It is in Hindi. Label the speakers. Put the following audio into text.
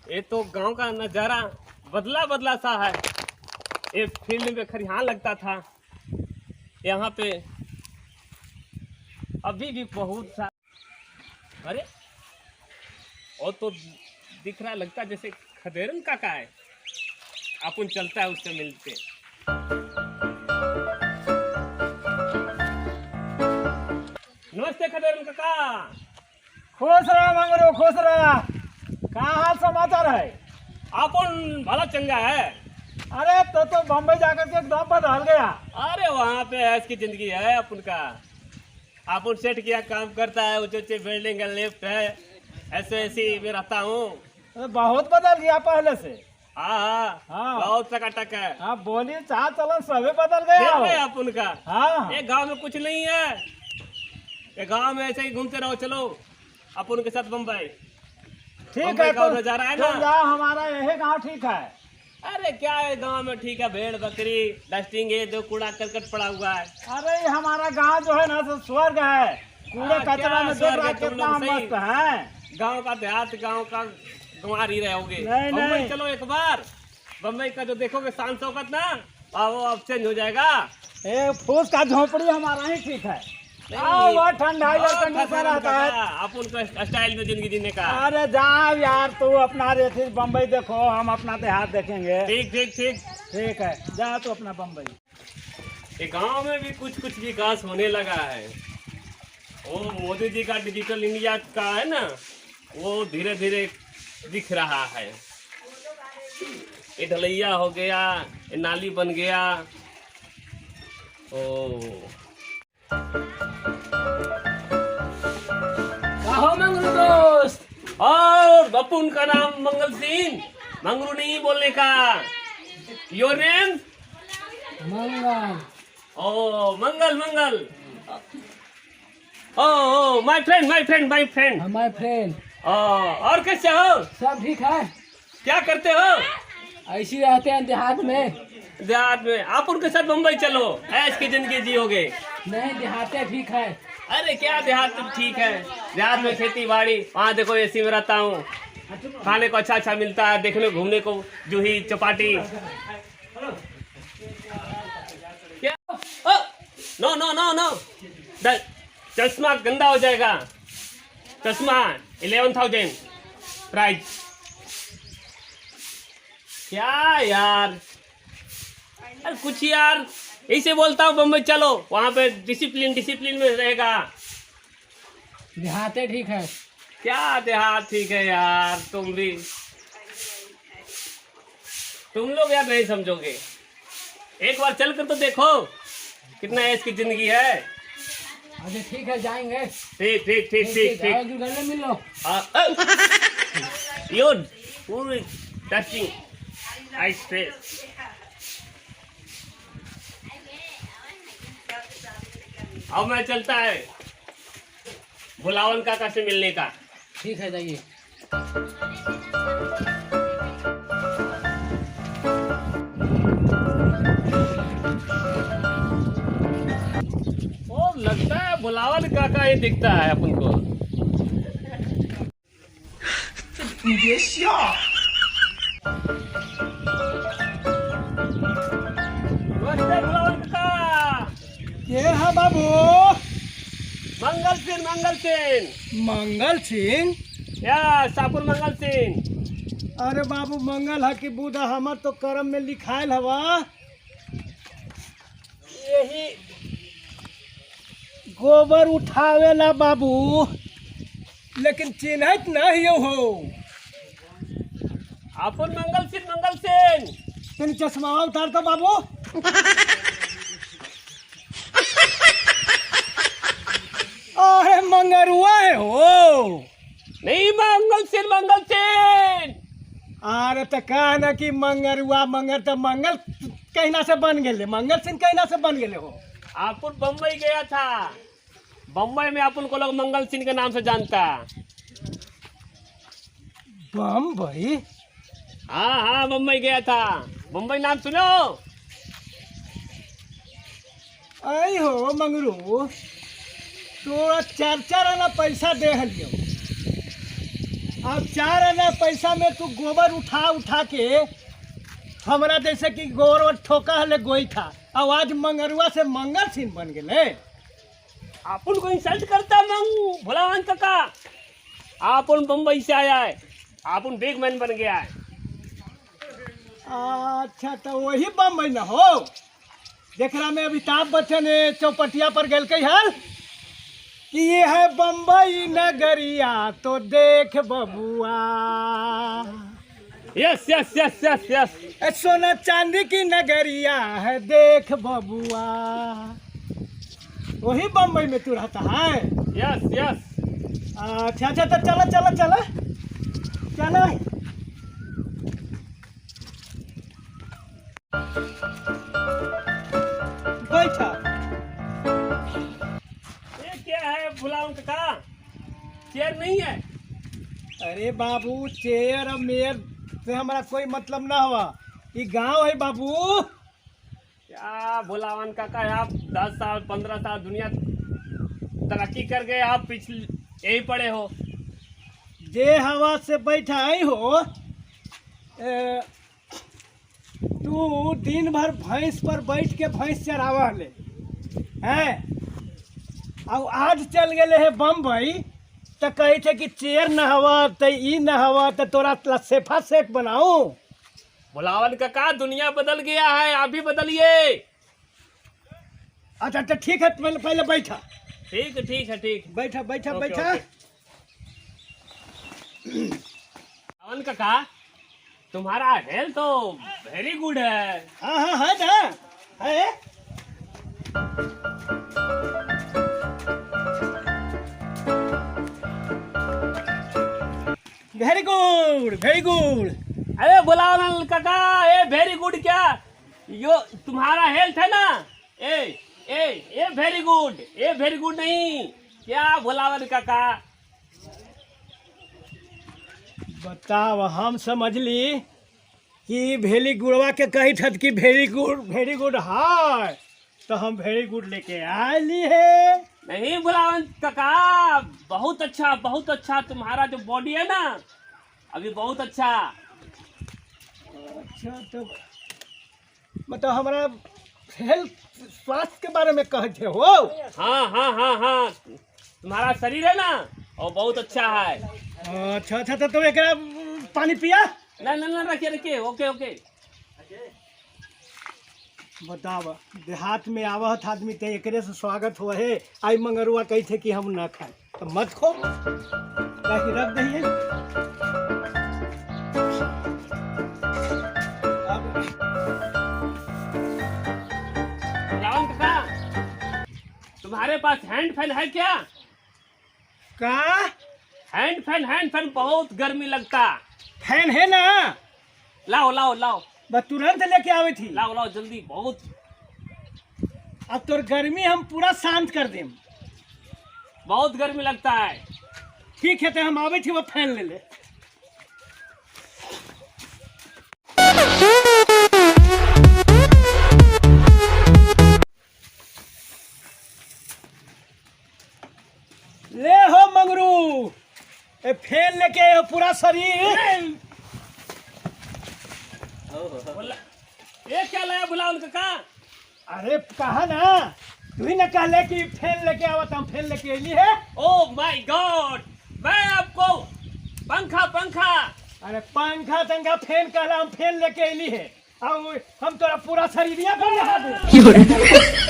Speaker 1: ये तो गांव का नजारा बदला बदला सा है। ये फील्ड में खरिहान लगता था, यहाँ पे अभी भी बहुत सा। अरे और तो दिख रहा, लगता है जैसे खदेरन काका है। अपन चलता है उससे मिलते। नमस्ते खदेरन काका।
Speaker 2: खुश रहा मंगरू, खुश रहा। कहाँ हाल समाचार है?
Speaker 1: अपन भला चंगा है।
Speaker 2: अरे तो बम्बई जाकर के एकदम बदल गया।
Speaker 1: अरे वहाँ पे ऐस की जिंदगी है अपन का। अपन सेट किया काम करता है, ऊंचे बिल्डिंग है, लिफ्ट है, ऐसे ऐसी में रहता हूँ।
Speaker 2: अरे बहुत बदल गया पहले से।
Speaker 1: हाँ
Speaker 2: हाँ।
Speaker 1: बहुत टकाटक है।
Speaker 2: हाँ बोली चाल चलन सभी बदल गया हो।
Speaker 1: अपन का।
Speaker 2: हाँ
Speaker 1: ये गांव में कुछ नहीं है, ये गांव में ऐसे ही घूमते रहो। चलो अपन के साथ बम्बई।
Speaker 2: ठीक है,
Speaker 1: तो नजारा है ना।
Speaker 2: तो जाओ, हमारा यही गाँव ठीक है।
Speaker 1: अरे क्या है गांव में, ठीक है, भेड़ बकरी डस्टिंग है, दो कूड़ा करकट पड़ा हुआ है।
Speaker 2: अरे ये हमारा गाँव जो है ना तो स्वर्ग है। कूड़े कचरा
Speaker 1: क्या
Speaker 2: में देख
Speaker 1: स्वर्ग
Speaker 2: रहा
Speaker 1: है, तुम
Speaker 2: कितना
Speaker 1: लोग सही।
Speaker 2: मस्त है।
Speaker 1: गांव का देहात, गांव का गंवार ही रहोगे।
Speaker 2: नहीं,
Speaker 1: बम्बई
Speaker 2: नहीं।
Speaker 1: चलो एक बार, बम्बई का जो देखोगे शान शौकत ना, वो अब चेंज हो जाएगा।
Speaker 2: ये फूस का झोपड़ी हमारा ही ठीक है। आओ, वहाँ ठंडा एयर कंडीशन रहता है।
Speaker 1: अपन का स्टाइल में जिंदगी जीने का।
Speaker 2: अरे जाओ यार, तू अपना रेती बम्बई देखो, हम अपना देहात देखेंगे।
Speaker 1: ठीक ठीक ठीक।
Speaker 2: ठीक है, जा तू अपना बम्बई।
Speaker 1: ये गांव में भी कुछ कुछ विकास होने लगा है। वो मोदी जी का डिजिटल इंडिया का है ना, वो धीरे धीरे दिख रहा है। ये ढलैया हो गया, ये नाली बन गया। ओ
Speaker 3: कहो मंगरू दोस्त।
Speaker 1: और बपुन का नाम मंगल सिंह, मंगरू नहीं बोलने का। Your name?
Speaker 3: मंगल।
Speaker 1: ओ Mangal Mangal. Oh my friend my friend my friend.
Speaker 3: My friend.
Speaker 1: और कैसे हो?
Speaker 3: सब ठीक है।
Speaker 1: क्या करते हो?
Speaker 3: ऐसे ही रहते हैं देहात में।
Speaker 1: देहात में आप उनके साथ मुंबई चलो, ऐश की जिंदगी जियोगे।
Speaker 3: नहीं, देहाते ठीक है।
Speaker 1: अरे क्या देहात तो ठीक है, देहात में खेती बाड़ी, वहाँ देखो एसी में रहता हूँ, खाने को अच्छा अच्छा मिलता है, देखने घूमने को जूही चपाटी। क्या? नो नो नो नो, चश्मा गंदा हो जाएगा। चश्मा 11,000 प्राइस। क्या यार, अरे कुछ यार, ऐसे बोलता हूँ बम्बई चलो, वहाँ पे डिसिप्लिन में रहेगा।
Speaker 3: देहाते ठीक है।
Speaker 1: क्या देहात ठीक है यार, तुम लोग यार नहीं समझोगे। एक बार चल कर तो देखो कितना ऐश की जिंदगी है।
Speaker 3: अच्छा ठीक है, जाएंगे।
Speaker 1: ठीक ठीक ठीक ठीक ठीक।
Speaker 3: घर में मिल लो।
Speaker 1: योर पूरी टचिंग आइस फेस। अब मैं चलता है भुलावन काका से मिलने का।
Speaker 3: ठीक है, जाइए।
Speaker 1: और लगता है भुलावन काका ही दिखता है अपन को। नमस्ते भुलावन काका।
Speaker 2: ये है बाबू
Speaker 1: मंगल सिंह, मंगल सिंह।
Speaker 2: मंगल सिंह।
Speaker 1: या सापुर मंगल सिंह।
Speaker 2: अरे बाबू मंगल है कि बुधा, हमर तो कर्म में लिखायल हवा यही गोबर उठावेला बाबू, लेकिन चिन्हत नहीं हो।
Speaker 1: अपन मंगल सिंह, मंगल सिंह।
Speaker 2: तेन चश्मा उतार तो बाबू। अरे मंगरुआ है हो।
Speaker 1: नहीं मंगल सिंह, मंगल सिंह।
Speaker 2: अरे तो कहा ना कि मंगरुआ, मंगर तो मंगल कहना से बन गए, मंगल सिंह कहना से बन गए हो।
Speaker 1: अपन बम्बई गया था, बम्बई में अपन को लोग मंगल सिंह के नाम से जानता।
Speaker 2: बम्बई?
Speaker 1: हाँ हाँ बम्बई गया था, बम्बई नाम सुनो।
Speaker 2: आई हो मंगरू, तोरा 4-4 आना पैसा दे हलियो, अब 4 आना पैसा में तू गोबर उठा उठा के हमरा जैसे कि गोबर ठोका हले गोई था, अब आज मंगरुआ से मंगल सिंह बन गए।
Speaker 1: आपन को इंसल्ट करता मंगू भोलावन काका। आपन बम्बई से आया है, आपन बिग मैन बन गया है।
Speaker 2: अच्छा तो वही बम्बई न हो जेकरा में अमिताभ बच्चन चौपटिया पर गल कई हल कि ये है बम्बई नगरिया तो देख बबुआ,
Speaker 1: yes yes yes yes yes.
Speaker 2: सोना चांदी की नगरिया है देख बबुआ। वही बम्बई में तू रहता है।
Speaker 1: Yes yes.
Speaker 2: अच्छा अच्छा तो चलो चलो चलो चलो। बैठा।
Speaker 1: ये क्या है भोलावन काका? चेयर नहीं है?
Speaker 2: अरे बाबू चेयर और मेयर से हमारा कोई मतलब ना हुआ, ये गांव है बाबू।
Speaker 1: क्या भोलावन काका, आप 10 साल 15 साल दुनिया तरक्की कर गए, आप पिछले यही पड़े हो।
Speaker 2: जे हवा से बैठा आई हो तू दिन भर भैंस पर बैठ के भैंस चरावा ले हैं, और आज चल गए है बम्बई तो कही थे कि चेयर न हवा तो ई न हवा तो तोरा सेफा सेट बनाऊं।
Speaker 1: भोलावन काका दुनिया बदल गया है, आप भी बदलिए।
Speaker 2: अच्छा अच्छा ठीक है, पहले पहले बैठा।
Speaker 1: ठीक है ठीक है ठीक।
Speaker 2: बैठा बैठा
Speaker 1: ओके,
Speaker 2: बैठा।
Speaker 1: ओके। भोलावन काका तुम्हारा हेल्थ तो वेरी गुड है।
Speaker 2: हाँ हाँ है ना है। Very good very good.
Speaker 1: अरे भोलावन काका ये वेरी गुड क्या, यो तुम्हारा हेल्थ है ना, ए वेरी गुड, ये वेरी गुड नहीं क्या भोलावन काका?
Speaker 2: बताओ हम समझ ली कि भेली गुड़वा के कही थत कि वेरी गुड है तो हम वेरी गुड लेके आली है।
Speaker 1: नहीं भोलावन काका, बहुत अच्छा तुम्हारा जो बॉडी है ना अभी बहुत अच्छा।
Speaker 2: अच्छा तो मतलब हमारा हेल्थ स्वास्थ्य के बारे में कहते हो।
Speaker 1: हाँ तुम्हारा शरीर है ना और बहुत अच्छा है।
Speaker 2: अच्छा अच्छा तो एक पानी पिया।
Speaker 1: ना रखिए ओके ओके।
Speaker 2: बताव देहात में आवत आदमी तो एकरे से स्वागत हुआ है, आई मंगरुआ कही थे कि हम ना खाए तो मत खो, ताकि रख दही।
Speaker 1: भोलावन काका तुम्हारे पास हैंड फैन है क्या?
Speaker 2: का
Speaker 1: हैंड फैन बहुत गर्मी लगता।
Speaker 2: फैन है ना,
Speaker 1: लाओ
Speaker 2: बस तुरंत लेके आवे थी।
Speaker 1: लाओ जल्दी, बहुत
Speaker 2: अब तोर गर्मी हम पूरा शांत कर देम।
Speaker 1: बहुत गर्मी लगता है।
Speaker 2: ठीक है तो हम आवे थी वो फैन ले ले। ले हो मंगरू, ए फैन लेके पूरा शरीर।
Speaker 1: ये क्या लाया भोलावन काका?
Speaker 2: अरे कहा ना, तू ही ना कहले कि फैन लेके आवत, हम फैन लेके अली है।
Speaker 1: ओह माय गॉड, मैं आपको पंखा।
Speaker 2: अरे पंखा तंखा फैन कहला, हम फैन लेके अली है और हम तोरा पूरा शरीरिया कर लगा दे।